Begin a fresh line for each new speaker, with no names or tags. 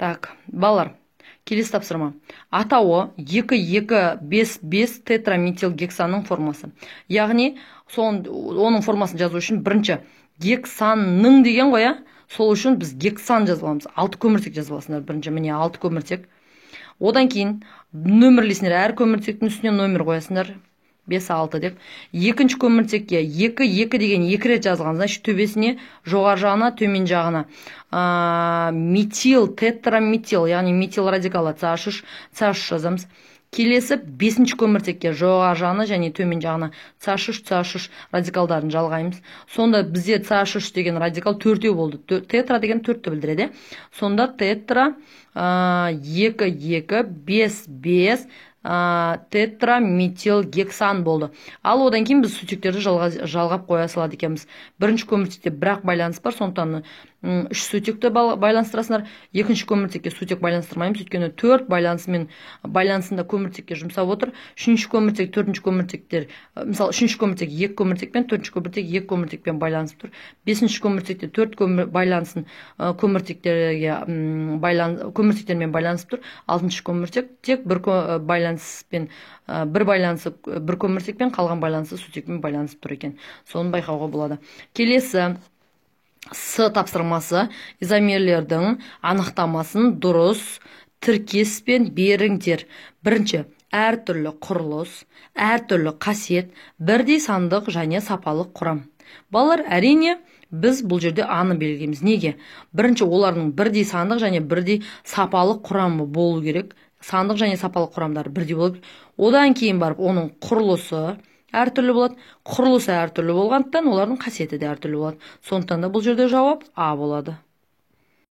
Так, балалар, келесі тапсырма. Атауы 2,2,5,5 тетраметилгексанның формасы. Яғни, оның формасын жазу үшін бірінші гексанның деген ғой, сол үшін біз гексан жазып аламыз. 6 көміртек жазып аласыңдар. Бірінші міне 6 көміртек. Одан кейін нөмірлесіңдер, әр көміртектің үстіне нөмір қоясыңдар. 5-6 деп. Екінші көміртекке 2 деген 2 рет жазылған. Значит, төбесіне жоғар жағына, төмен жағына метил, тетраметил, яғни метил радикалы CH3 жазамыз. Келесі 5-ші көміртекке жоғар жағына және төмен жағына CH3 радикалдарын жалғаймыз. Сонда бізде CH3 деген радикал 4-еу болды. Тетра деген 4-ті білдіреді. Сонда тетра 2,2,5,5 тетраметилгексан болды. Ал одан кейін біз сутектерді жалғап қоя салады екенбіз. Бірінші көміртекте бірақ байланыс бар, сондықтан 3 сутекті байланыстырасыңдар. Екінші көміртекке сутек байланыстырмаймыз, өйткені 4 байланысында көміртекке жұмсап отыр. Үшінші көміртек, төртінші көміртектер, мысалы, үшінші көміртек 2 көміртекпен, төртінші көміртек 2 көміртекпен байланысып тұр. Бесінші көміртекте 4 байланысын көміртектермен байланысып тұр. Алтыншы көміртек тек бір көміртекпен, қалған байланысы сутекпен байланысып тұр екен. Соны байқауға болады. Келесі С тапсырмасы изомерлердің анықтамасын дұрыс тіркеспен беріңдер. Бірінші, әртүрлі құрылыс, әртүрлі қасиет, бірдей сандық және сапалық құрам. Балалар, әрине, біз бұл жерде аны белгілейміз. Неге? Бірінші, олардың бірдей сандық және бірдей сапалық құрамы болу керек. Сандық және сапалық құрамдары бірдей болу керек. Одан кейін барып, оның құрылысы әртүрлі болады. Құрылысы әртүрлі болғандықтан олардың қасиеті де әртүрлі болады. Сондықтан да бұл жерде жауап А болады.